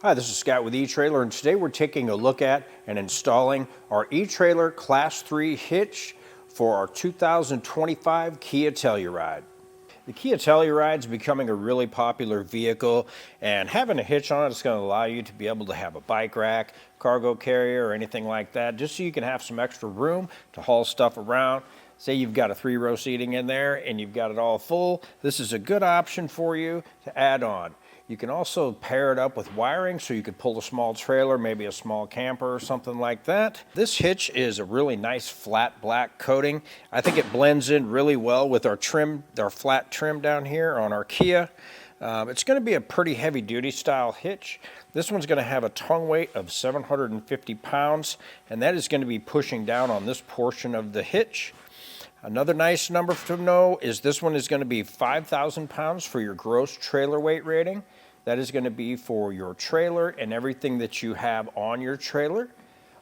Hi, this is Scott with eTrailer, and today we're taking a look at and installing our eTrailer Class 3 hitch for our 2025 Kia Telluride. The Kia Telluride is becoming a really popular vehicle, and having a hitch on it is going to allow you to be able to have a bike rack, cargo carrier, or anything like that, just so you can have some extra room to haul stuff around. Say you've got a 3-row seating in there and you've got it all full. This is a good option for you to add on. You can also pair it up with wiring so you could pull a small trailer, maybe a small camper or something like that. This hitch is a really nice flat black coating. I think it blends in really well with our trim, our flat trim down here on our Kia. It's going to be a pretty heavy duty style hitch. This one's going to have a tongue weight of 750 pounds, and that is going to be pushing down on this portion of the hitch. Another nice number to know is this one is going to be 5,000 pounds for your gross trailer weight rating. That is going to be for your trailer and everything that you have on your trailer.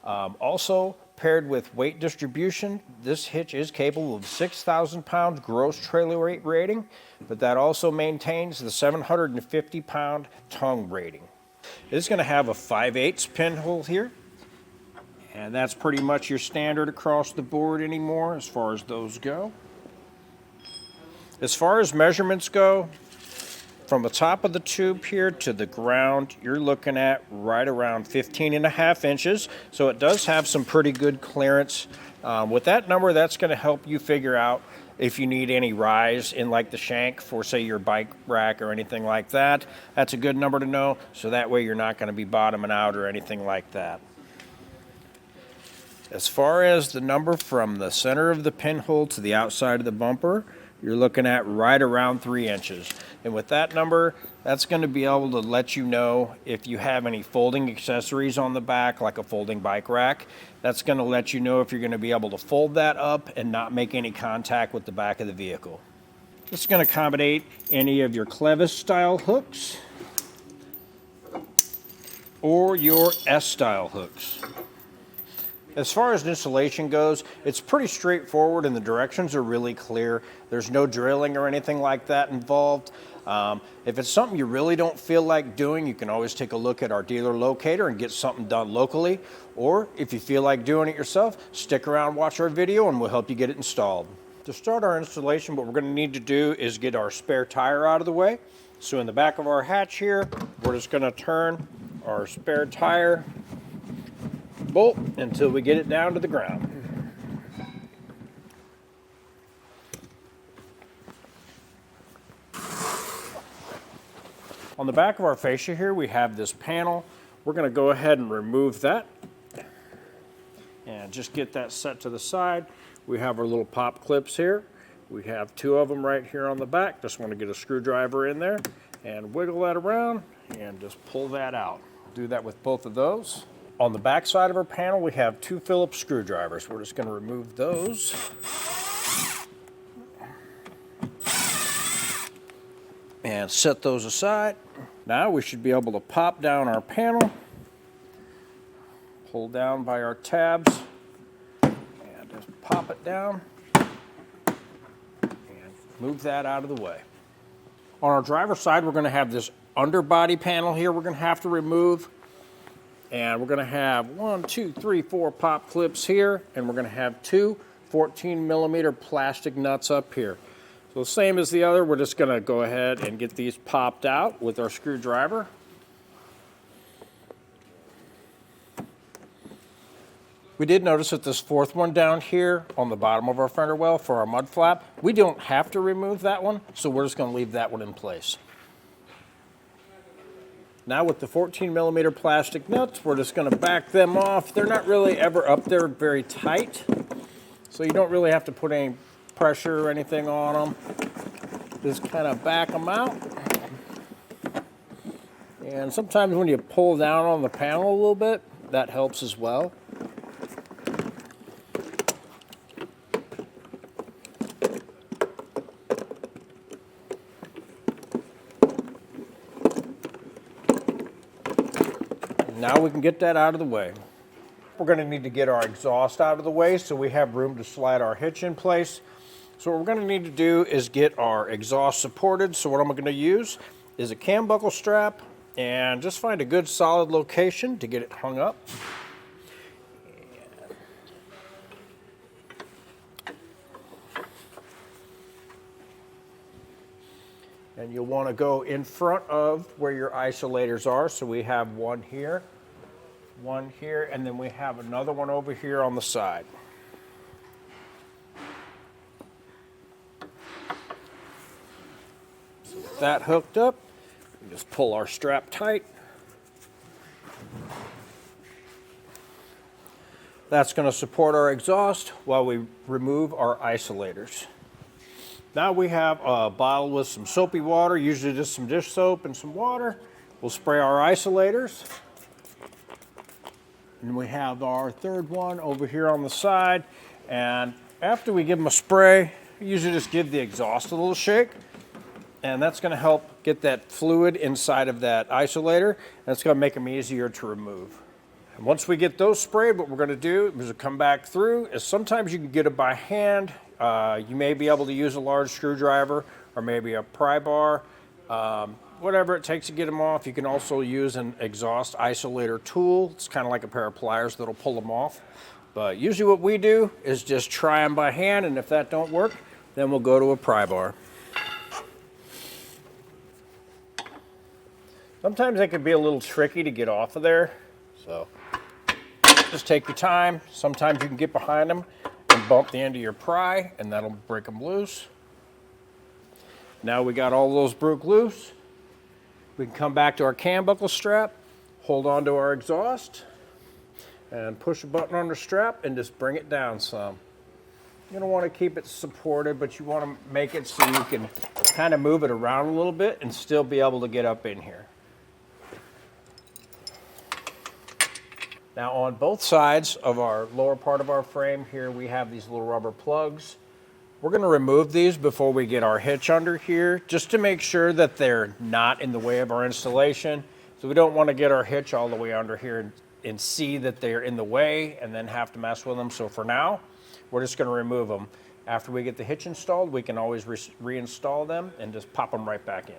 Also, paired with weight distribution, this hitch is capable of 6,000 pounds gross trailer weight rating, but that also maintains the 750 pound tongue rating. It is going to have a 5/8 pinhole here. And that's pretty much your standard across the board anymore as far as those go. As far as measurements go, from the top of the tube here to the ground, you're looking at right around 15.5 inches. So it does have some pretty good clearance. With that number, that's going to help you figure out if you need any rise in like the shank for say your bike rack or anything like that. That's a good number to know. So that way you're not going to be bottoming out or anything like that. As far as the number from the center of the pinhole to the outside of the bumper, you're looking at right around 3 inches. And with that number, that's going to be able to let you know if you have any folding accessories on the back, like a folding bike rack. That's going to let you know if you're going to be able to fold that up and not make any contact with the back of the vehicle. This is going to accommodate any of your clevis style hooks or your S style hooks. As far as installation goes, it's pretty straightforward and the directions are really clear. There's no drilling or anything like that involved. If it's something you really don't feel like doing, you can always take a look at our dealer locator and get something done locally. Or if you feel like doing it yourself, stick around, watch our video, and we'll help you get it installed. To start our installation, what we're going to need to do is get our spare tire out of the way. So in the back of our hatch here, we're just going to turn our spare tire bolt until we get it down to the ground. On the back of our fascia here, we have this panel. We're going to go ahead and remove that and just get that set to the side. We have our little pop clips here. We have 2 of them right here on the back. Just want to get a screwdriver in there and wiggle that around and just pull that out. Do that with both of those. On the back side of our panel, we have 2 Phillips screwdrivers. We're just going to remove those. And set those aside. Now we should be able to pop down our panel, pull down by our tabs, and just pop it down, and move that out of the way. On our driver's side, we're going to have this underbody panel here we're going to have to remove. And we're going to have 1, 2, 3, 4 pop clips here, and we're going to have 2 14mm plastic nuts up here. So the same as the other, we're just going to go ahead and get these popped out with our screwdriver. We did notice that this 4th one down here on the bottom of our fender well for our mud flap, we don't have to remove that one, so we're just going to leave that one in place. Now with the 14mm plastic nuts, we're just going to back them off. They're not really ever up there very tight, so you don't really have to put any pressure or anything on them. Just kind of back them out. And sometimes when you pull down on the panel a little bit, that helps as well. Now we can get that out of the way. We're going to need to get our exhaust out of the way so we have room to slide our hitch in place. So what we're going to need to do is get our exhaust supported. So what I'm going to use is a cam buckle strap and just find a good solid location to get it hung up. And you'll want to go in front of where your isolators are. So we have one here, and then we have another one over here on the side. So with that hooked up, we just pull our strap tight. That's going to support our exhaust while we remove our isolators. Now we have a bottle with some soapy water, usually just some dish soap and some water. We'll spray our isolators. And we have our third one over here on the side. And after we give them a spray, we usually just give the exhaust a little shake. And that's going to help get that fluid inside of that isolator. And it's going to make them easier to remove. And once we get those sprayed, what we're going to do is come back through. Sometimes you can get it by hand. You may be able to use a large screwdriver or maybe a pry bar, whatever it takes to get them off. You can also use an exhaust isolator tool. It's kind of like a pair of pliers that'll pull them off. But usually what we do is just try them by hand, and if that don't work, then we'll go to a pry bar. Sometimes they can be a little tricky to get off of there, so just take your time. Sometimes you can get behind them and bump the end of your pry, and that'll break them loose. Now we got all those broke loose. We can come back to our cam buckle strap, hold on to our exhaust, and push a button on the strap and just bring it down some. You don't want to keep it supported, but you want to make it so you can kind of move it around a little bit and still be able to get up in here. Now on both sides of our lower part of our frame here, we have these little rubber plugs. We're going to remove these before we get our hitch under here, just to make sure that they're not in the way of our installation. So we don't want to get our hitch all the way under here and see that they're in the way and then have to mess with them. So for now, we're just going to remove them. After we get the hitch installed, we can always reinstall them and just pop them right back in.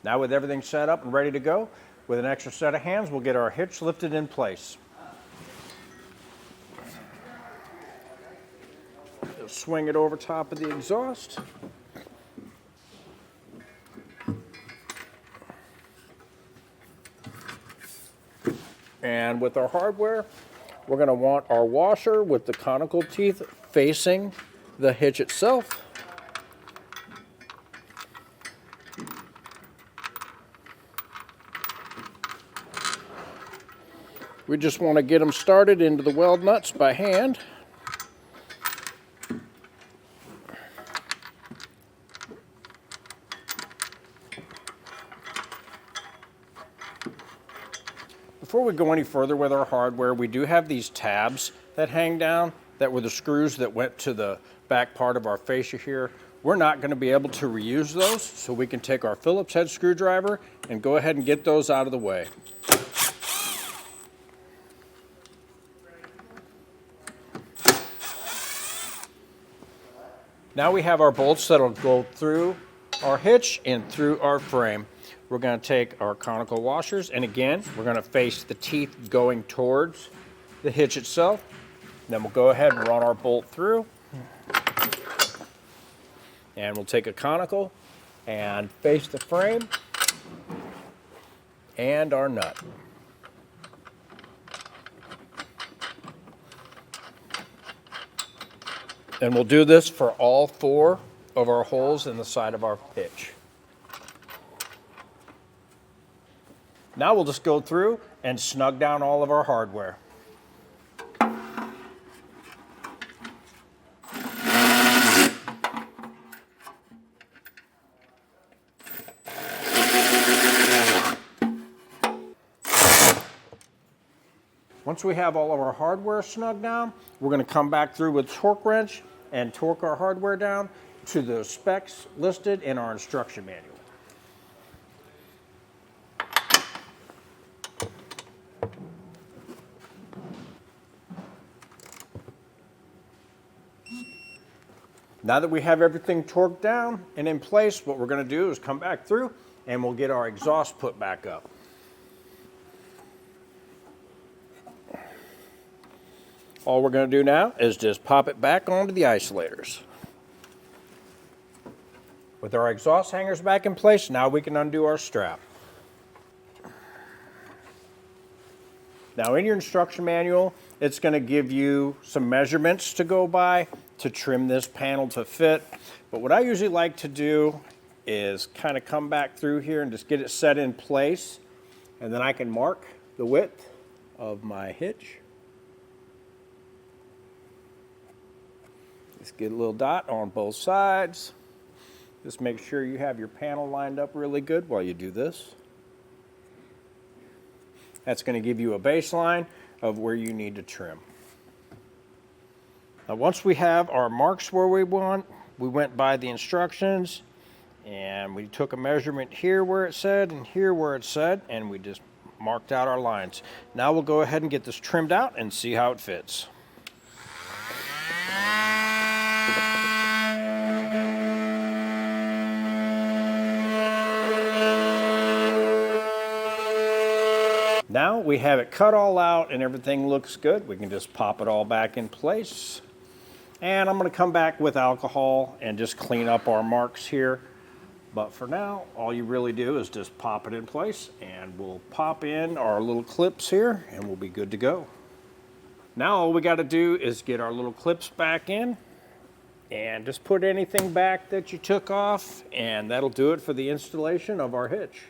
Now with everything set up and ready to go, with an extra set of hands, we'll get our hitch lifted in place. Just swing it over top of the exhaust. And with our hardware, we're going to want our washer with the conical teeth facing the hitch itself. We just want to get them started into the weld nuts by hand. Before we go any further with our hardware, we do have these tabs that hang down that were the screws that went to the back part of our fascia here. We're not going to be able to reuse those, so we can take our Phillips head screwdriver and go ahead and get those out of the way. Now we have our bolts that'll go through our hitch and through our frame. We're going to take our conical washers, and again, we're going to face the teeth going towards the hitch itself. Then we'll go ahead and run our bolt through. And we'll take a conical and face the frame and our nut. And we'll do this for all 4 of our holes in the side of our hitch. Now we'll just go through and snug down all of our hardware. Once we have all of our hardware snug down, we're going to come back through with a torque wrench and torque our hardware down to the specs listed in our instruction manual. Now that we have everything torqued down and in place, what we're going to do is come back through and we'll get our exhaust put back up. All we're going to do now is just pop it back onto the isolators. With our exhaust hangers back in place, now we can undo our strap. Now in your instruction manual, it's going to give you some measurements to go by to trim this panel to fit. But what I usually like to do is kind of come back through here and just get it set in place. And then I can mark the width of my hitch. Just get a little dot on both sides. Just make sure you have your panel lined up really good while you do this. That's going to give you a baseline of where you need to trim. Now once we have our marks where we want, we went by the instructions and we took a measurement here where it said and here where it said, and we just marked out our lines. Now we'll go ahead and get this trimmed out and see how it fits. Now we have it cut all out and everything looks good. We can just pop it all back in place. And I'm going to come back with alcohol and just clean up our marks here. But for now, all you really do is just pop it in place, and we'll pop in our little clips here and we'll be good to go. Now all we got to do is get our little clips back in and just put anything back that you took off, and that'll do it for the installation of our hitch.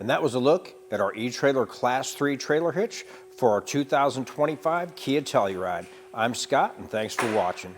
And that was a look at our eTrailer Class 3 trailer hitch for our 2025 Kia Telluride. I'm Scott, and thanks for watching.